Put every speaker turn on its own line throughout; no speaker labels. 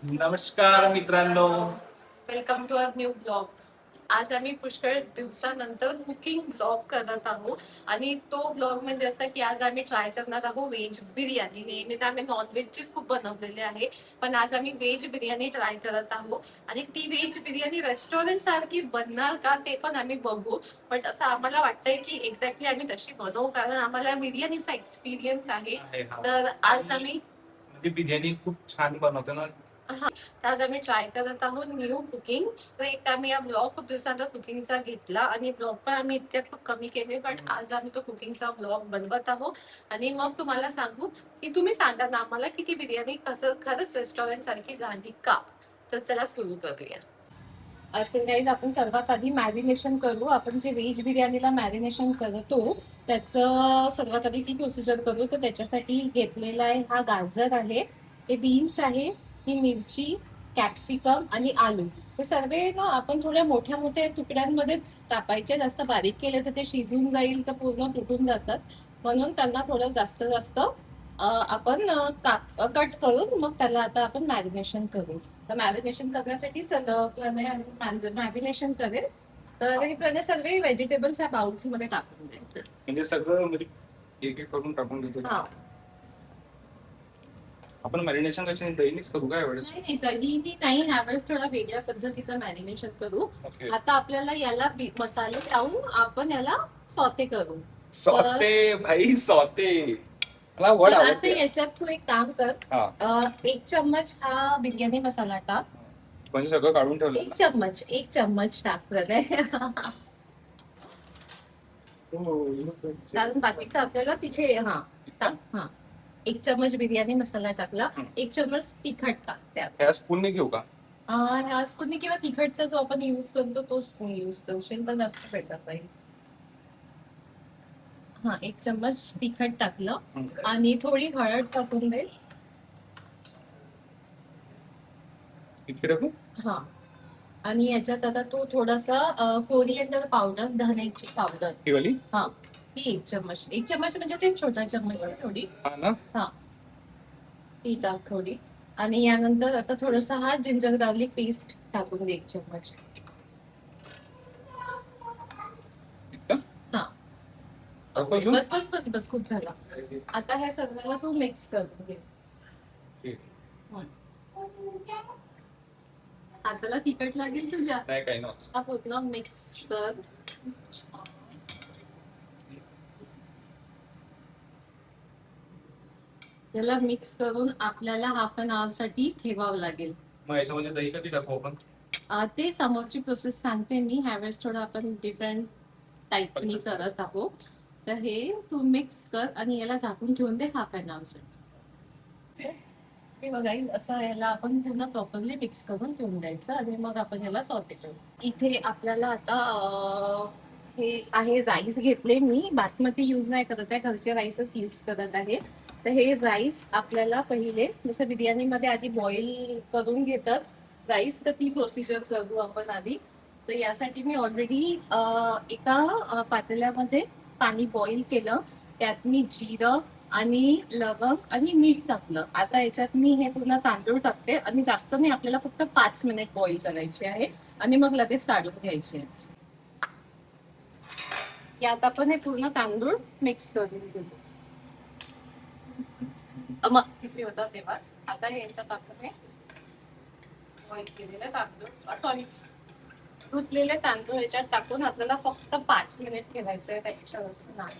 नमस्कार मित्रांनो.
Welcome to our new blog. आज आम्ही पुष्कळ दिवसानंतर कुकिंग ब्लॉग करत आहोत आणि तो ब्लॉग म्हणजे असा की आज आम्ही ट्राय करणार आहोत व्हेज बिर्याणी. नेहमी तर आम्ही नॉनव्हेजचीच खूप बनवलेली आहे, पण आज आम्ही व्हेज बिर्याणी ट्राय करत आहोत आणि ती व्हेज बिर्याणी रेस्टॉरंट सारखी बनणार का ते पण आम्ही बघू. पण असं आम्हाला वाटतंय की एक्झॅक्टली आम्ही तशी बनवू, कारण आम्हाला बिर्याणीचा एक्सपिरियन्स आहे. तर आज आम्ही
म्हणजे बिर्याणी खूप छान बनवतो ना.
आज आम्ही ट्राय करत आहोत न्यू कुकिंग. तर एक आम्ही हा ब्लॉग खूप दिवसांचा कुकिंगचा घेतला आणि ब्लॉग पण आम्ही इतक्यात खूप कमी केले, पण आज आम्ही तो कुकिंगचा ब्लॉग बनवत आहोत आणि मग तुम्हाला सांगू की तुम्ही सांगा ना आम्हाला की ती बिर्याणी कसं खरंच रेस्टॉरंट सारखी झाली का. तर चला सुरू करूया. तर गाईज आपण सर्वात आधी मॅरिनेशन करू. आपण जे व्हेज बिर्याणीला मॅरिनेशन करतो त्याचं सर्वात आधी ती प्रोसिजर करू. तर त्याच्यासाठी घेतलेला आहे हा गाजर आहे, हे बीन्स आहे, ही मिरची, कॅप्सिकम आणि आलू. हे सर्व ना आपण थोड्या मोठ्या मोठ्या तुकड्यांमध्येच कापायचे. जास्त बारीक केले तर ते शिजून जाईल तर पूर्ण तुटून जातात, म्हणून त्यांना थोडं जास्त जास्त आपण कट करून मग त्याला आता आपण मॅरिनेशन करू. तर मॅरिनेशन करण्यासाठी मॅरिनेशन करेल. तर हे पहिले सगळे व्हेजिटेबल्स ह्या बाउल्स मध्ये टाकून द्यायचे.
म्हणजे सगळं म्हणजे एक एक करून टाकून द्यायचं.
हा,
आपण मॅरिनेशन कशी दहीनीच करू का यावेळेस?
नाही दही नाही, ह्यावेळेस थोडा वेगळ्या पद्धतीचं मॅरिनेशन करू.
ओके.
आता आपल्याला याला मसाले लावून आपण याला सॉते करू.
सौते भाई सौते. मला वड
तर आता
आवडते.
याच्यात तू एक काम कर,
हा.
1 चम्मच हा बिर्याणी मसाला टाक.
म्हणजे सगळं काढून ठेवलं ना?
1 चम्मच टाक प्रणय. कारण बाकीचं आपल्याला तिथे टाक. 1 चम्मच बिर्याणी मसाला टाकला, 1 चम्मच तिखट टाक त्यात.
ह्या स्पूनने घेऊ का?
ह्या स्पूनने किंवा तिखटचा जो आपण युज करतो तो स्पून युज करशील तर जास्त बेटर राहील. 1 चम्मच तिखट टाकलं आणि थोडी हळद टाकून दे.
इतके टाकू?
हा, आणि याच्यात आता तू थोडासा कोरिएंडर पावडर, धन्याची पावडर.
ही वाली?
हा, ही 1 चम्मच. 1 चम्मच म्हणजे ते छोटा चम्मच आहे थोडी.
हा ना.
हा, ती टाक थोडी. आणि यानंतर आता थोडासा हा जिंजर गार्लिक पेस्ट टाकून दे 1 चम्मच.
इतका?
हा,
अजून?
बस बस बस बस, खूप झाला. आता हे सगळ्याला तू मिक्स करून घे.
ठीक.
हाताला तिखट लागेल तुझ्या.
नाही काही नव्हतं.
हा पूर्ण मिक्स कर. याला मिक्स करून आपल्याला हाफ एन आवर साठी ठेवावं लागेल.
मग याच्यामध्ये दही कधी टाकू आपण?
ते समोरची प्रोसेस सांगते मी. ह्यावेळेस थोडं आपण डिफरंट टाईपनी करत आहोत. तर हे तू मिक्स कर आणि याला झाकून ठेवून दे हाफ एन आवर साठी. हे बघा असं याला आपण पूर्ण प्रॉपरली मिक्स करून ठेवून द्यायचं आणि मग आपण याला सॉटे करू. इथे आपल्याला आता हे आहे राईस घेतले मी. बासमती यूज नाही करत आहे, घरचे राईसच यूज करत आहे. तर हे राईस आपल्याला पहिले जसं बिर्याणीमध्ये आधी बॉईल करून घेतात राईस, तर ती प्रोसिजर करू आपण आधी. तर यासाठी मी ऑलरेडी एका पातेल्यामध्ये पाणी बॉईल केलं, त्यात मी जिरं आणि लवंग आणि मीठ टाकलं. आता याच्यात मी हे पूर्ण तांदूळ टाकते आणि जास्त नाही, आपल्याला फक्त 5 मिनिट बॉईल करायचे आहे आणि मग लगेच काढून घ्यायचे. यात आपण हे पूर्ण तांदूळ मिक्स करून घेऊ. मग तिसरी होता तेव्हाच. आता हे याच्यात आपण हे बॉईल केलेले तांदूळ, सॉरी धुतलेले तांदूळ याच्यात टाकून आपल्याला फक्त 5 मिनिट ठेवायचं आहे, त्यापेक्षा जास्त नाही.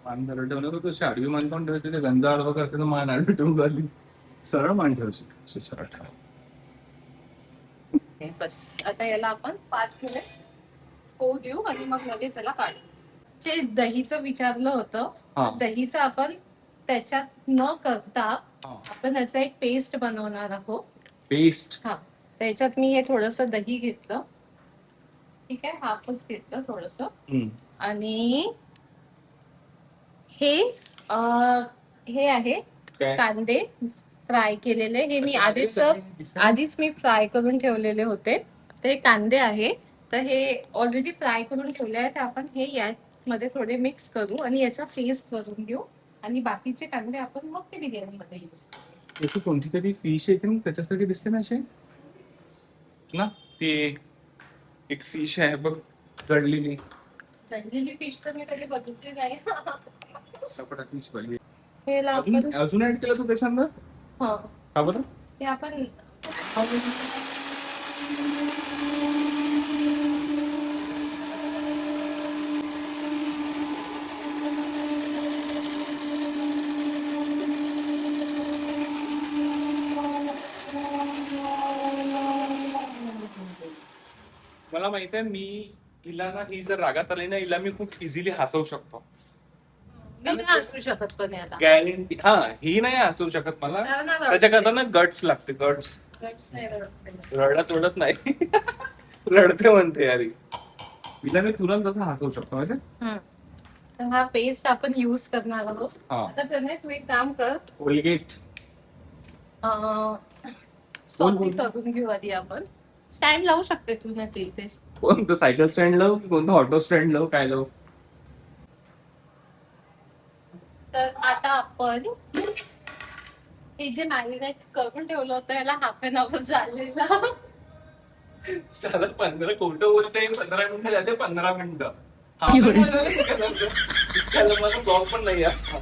मान जर ठेवलं तर तशी आडवी मान पण ठेवायची. ते गंजा आडवं करते तर मान आडवी ठेवून राहिली. सरळ मान ठेवायची. सरळ ठेवा.
बस आता याला आपण 5 मिनिट होऊ देऊ आणि मग लगेच याला काढू. जे दहीचं विचारलं होतं, दहीचं आपण त्याच्यात न करता आपण याचा एक पेस्ट बनवणार आहोत.
पेस्ट?
त्याच्यात मी हे थोडस दही घेतलं, ठीक आहे, हाफच घेतलं थोडस. आणि हे आहे कांदे फ्राय केलेले. हे मी आधीच मी फ्राय करून ठेवलेले होते. ते कांदे आहे, तर हे ऑलरेडी फ्राय करून ठेवले आहे. तर आपण हे यामध्ये थोडे मिक्स करू आणि याचा पेस्ट करून घेऊ. आणि बाकीचे कांदे आपण मग ते बिर्याणीमध्ये यूज करू.
याची कोणती तरी फिश येते ना त्याच्यासारखी दिसते ना असे ना ते एक फिश आहे बघ जळलेली
तळलेली फिश तर मी कधी बघितली नाही.
फिश बघली
हेला आपण
अजून ऍड केलं तू त्याच्यानंतर
हा
का बरं
हे आपण
मला माहित आहे मी हिला ना ही जर रागात आली ना हिला मी खूप इझिली हसवू शकतो
मी नाही असू शकत पण हे आता.
गॅरंटी हा ही नाही हसवू शकत मला त्याच्याकरता ना गट्स लागते गट्स
Guts नाही रडत.
रडत नाही रडते म्हणते यारी हिला मी तुरंत असं हसवू शकतो माहिती
तर हा पेस्ट आपण यूज करणार आहोत.
हा
आता प्रणय तू एक काम कर,
कोलगेट
सॉल्टी करून घेऊ आधी आपण. स्टँड लावू शकते तू ना ते इथे.
कोणतं सायकल स्टँड लाव की कोणतं ऑटो स्टँड लाव काय लाव
तर आता आपण हे जे मॅरिनेट करून ठेवलं होतं याला हाफ एन अवर झालेला.
साला 15 खोटं बोलते 15 मिनिटं जाते 15 मिनिटं मला ब्लॉग पण नाही आता.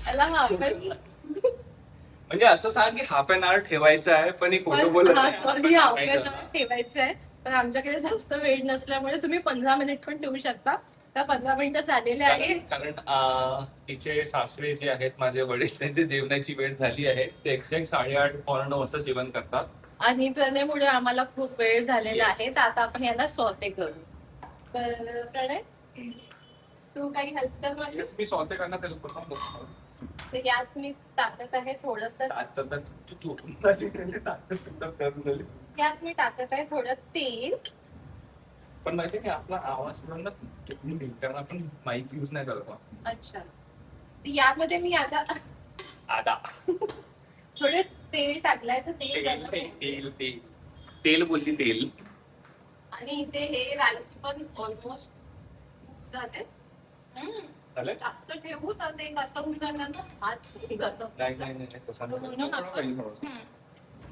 याला हाफ एन
म्हणजे असं सांग की हाफ एन आवर ठेवायचं आहे पण हे खोटं बोलत नाही.
सॉरी हाफ एन अवर ठेवायचं आहे. पण आमच्याकडे जास्त वेळ नसल्यामुळे तुम्ही 15 मिनिट पण ठेवू शकता. तर 15 मिनिटं झालेले आहे.
कारण तिचे सासरे जे आहेत माझे वडील त्यांची जेवणाची वेळ झाली आहे ते एक्झॅक्ट 8:30 पावणे 9 वाजता जेवण करतात.
आणि प्रणयमुळे आम्हाला खूप वेळ झालेला
Yes.
आहे तर आता आपण याला सॉते करू. तर प्रणय तू काही हेल्प कर माझी.
मी सॉते करणार त्याला पूर्ण
तर यात मी टाकत आहे थोडस यात मी टाकत आहे थोडं तेल.
पण माहितीये की आपला आवाज सुद्धा कारण आपण माईक युज नाही करत.
अच्छा तर यामध्ये मी आता
आदा
थोडं तेल टाकलंय तर तेल
तेल
गरम
तेल
होईल.
तेल तेल बोलती तेल
आणि इथे हे राईस पण ऑलमोस्ट झाले.
चालेल
जास्त ठेवू तर ते कसं होऊन जाणार ना भात होऊन जातं.
नाही नाही नाही तसं नाही.
म्हणून आपण
थोडंसं.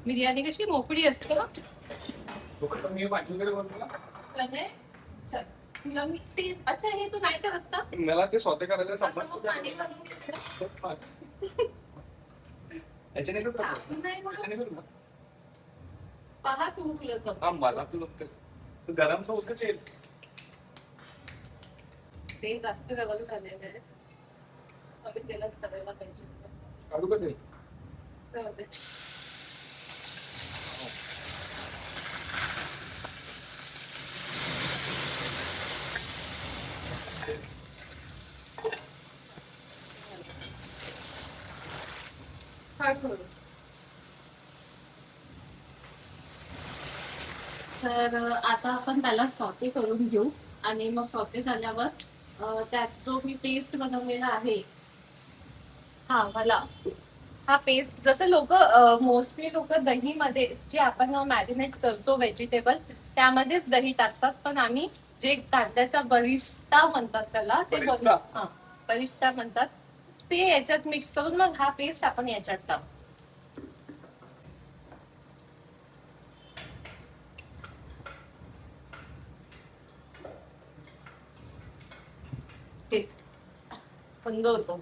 बिर्याणी कशी मोकळी असते ना.
थोडंसं मी वाटलं बोलतो ना
म्हणजे चल, तुला मी ते अच्छा हे तू नाही करत का
मला ते स्वतः करायचं
असं मग पाणी भरून घ्यायचं.
याच्याने करू का?
नाही मग
याच्याने करू का?
पहा तू तुला समजेल.
हा मला तू गरम सौस तेल
ते जास्त गरम झालेलं आहे. कमी तेलात करायला पाहिजे.
काढू का ते
राहू दे. हा, थोडं. तर आता आपण त्याला सॉटे करून घेऊ आणि मग सॉटे झाल्यावर त्यात जो मी पेस्ट बनवलेला आहे हा पेस्ट जसं लोक मोस्टली लोक दहीमध्ये जे आपण मॅरिनेट करतो व्हेजिटेबल त्यामध्येच दही टाकतात पण आम्ही जे कांद्याचा बरिस्ता म्हणतात त्याला ते
बरिस्ता?
बरिस्ता म्हणतात ते याच्यात मिक्स करून मग हा पेस्ट आपण याच्यात टाकतो. बंद होतो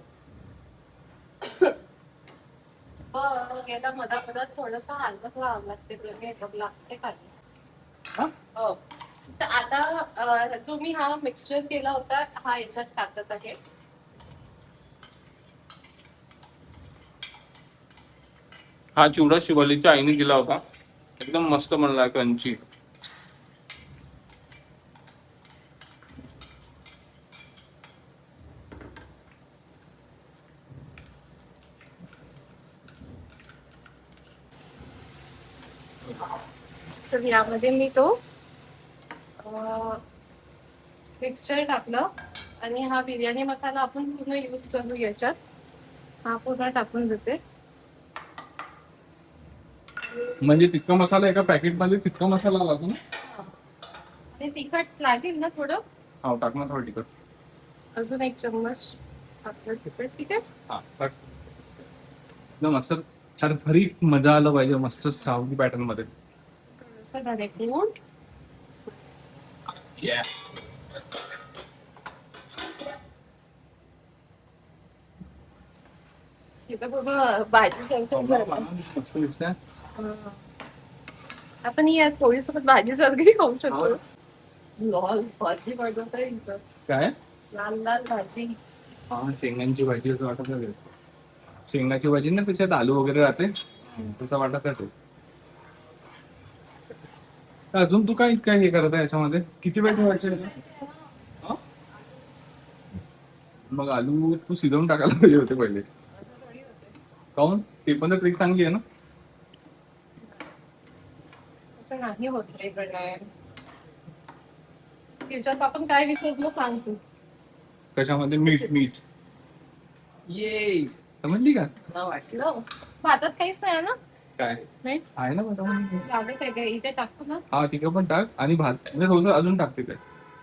गेला मधात थोडस हलकत लावावं लागते खाली.
हा?
हो तर आता जो मी हा मिक्सचर केला होता हा याच्यात टाकत आहे.
हा चिवडा शिवालीच्या आईने दिला होता एकदम मस्त बनला क्रंची.
तर यामध्ये मी तो मिक्सचर टाकलं आणि हा बिर्याणी मसाला आपण पूर्ण यूज करू याच्यात. हा पूर्ण टाकून देते.
म्हणजे तितका मसाला एका पॅकेट मध्ये तितका मसाला लागतो ना.
आणि तिखट लागेल ना थोडं
हा टाक ना थोडं तिखट.
अजून एक चम्मच. ठीक आहे.
हा बट एकदम असं भरीत मजा आलं पाहिजे मस्त सावली पॅटर्न मध्ये.
असं घालायचं. इथं बघा भाजी सारखं झालं.
मस्त दिसतंय.
आपण या पोळीसोबत भाजी सारखी खाऊ शकतो. लाल भाजी बनवता येईल.
काय
लाल लाल भाजी.
हा शेंगांची भाजी असं वाटत आहे. शेंगाची भाजी ना त्याच्यात आलू वगैरे राहते तसं वाटत आहे. अजून तू काय काय हे करत आहे याच्यामध्ये किती वेळ ठेवायचं? मग आलू तू शिजवून टाकायला पाहिजे होते पहिले. काऊन ते पण तर ट्रिक चांगली आहे ना.
असं नाही होत रे प्रणय. त्याच्यात आपण काय विसरलो सांग तू.
कशामध्ये मीठ मीठ ये समजली का?
मला वाटलं भातात काहीच नाही ना.
काय
नाही
आहे ना भातामध्ये?
लागत आहे काय इथे टाकतो ना.
हा ठीक आहे पण टाक आणि भात म्हणजे थोडं अजून टाकते काय.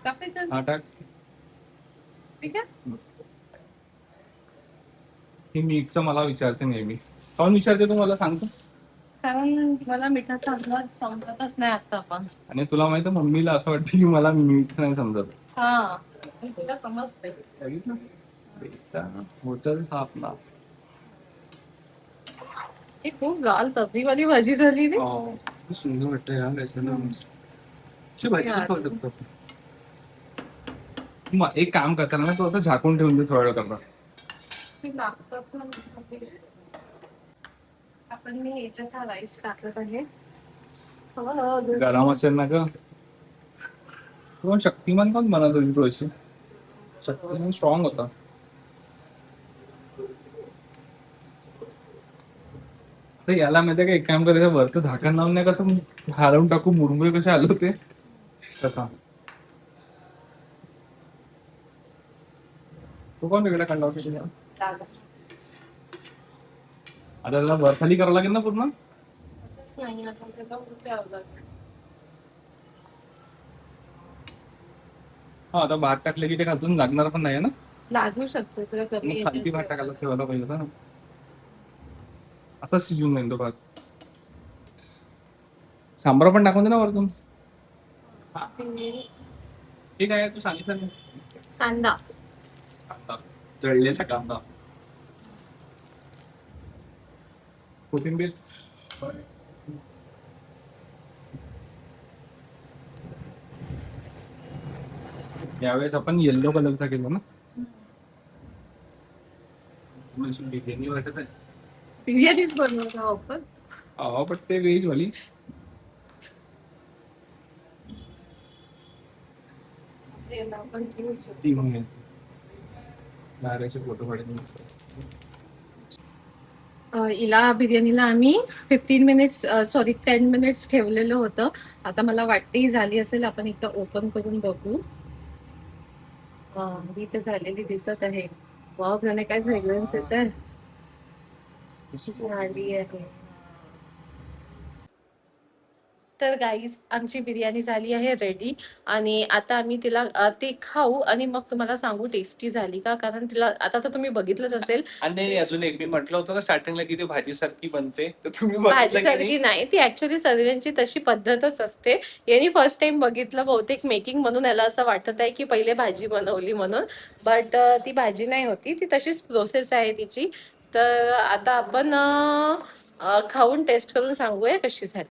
टाकायचं
हा टाक.
ठीक आहे.
हे मीठचं मला विचारते नेहमी. काऊन विचारते तू मला सांगतो?
कारण मला मिठाचा अंदाज समजतच नाही आता पण.
आणि तुला माहिती आहे मम्मीला असं वाटतं की मला मीठ नाही समजत.
हा तुला समजते.
बघितलं होतं हा आपला.
ही खूप लाल तर्रीवाली भाजी झाली रे.
किती सुंदर वाटतं यार याच्यानं. भाजी पण खाऊ शकतो. मग एक काम करताना ना तो आता झाकून ठेवून दे थोडा वेळ करता.
लागतात ना. आपण मी याच्यात हा राईस टाकत आहे.
गरम असेल ना ग. कोण शक्तिमान कोण बनवत होती थोडीशी. शक्तिमान स्ट्रॉंग होता. तर याला माहिती का एक काम करायचं वरचं झाकण लावून नाही कसं हलवून टाकू मुरमुरे कसे आले होते तसा. तू कोण वेगळा काढला होता? आता त्याला वर खाली करावं लागेल ना पूर्ण.
नाही आता त्याला उलटे आवडतात.
हा आता भात टाकले की ते खालून लागणार पण नाही ना.
लागू शकतो तुला कमी
मग खालती भात टाकायला ठेवायला पाहिजे होता ना. असा शिजून जाईल तो भात. सांबार पण टाकून दे ना वरतून. ठीक आहे तू सांगितलं ना.
कांदा
कांदा जळलेला कांदा कोथिंबीर. यावेळेस आपण येल्लो कलरचा केलो ना. बिर्याणी वाटत आहे.
बिर्याणीच बनवतो आपण.
हो पण ते व्हेज वाली.
आपण
ती म्हणून नारळाचे फोटो काढून.
हिला बिर्याणीला आम्ही 15 मिनिट्स सॉरी 10 मिनिट्स ठेवलेलं होतं. आता मला वाटते ही झाली असेल. आपण एकदा ओपन करून बघू. ही तर झालेली दिसत आहे. वाव त्याने काय फ्रेग्रन्स येत आहे. झाली आहे. तर गाईज आमची बिर्याणी झाली आहे रेडी. आणि आता आम्ही तिला ती खाऊ आणि मग तुम्हाला सांगू टेस्टी झाली का. कारण तिला आता तर तुम्ही बघितलंच असेल.
आणि अजून एक मी म्हटलं होतं ना स्टार्टिंगला की ती भाजी सारखी बनते तर तुम्ही
भाजीसारखी नाही ती ऍक्च्युली सर्वांची तशी पद्धतच असते. यांनी फर्स्ट टाइम बघितलं बहुतेक मेकिंग म्हणून याला असं वाटत आहे की पहिले भाजी बनवली म्हणून. बट ती भाजी नाही होती. ती तशीच प्रोसेस आहे तिची. तर आता आपण खाऊन टेस्ट करून सांगूया कशी झाली.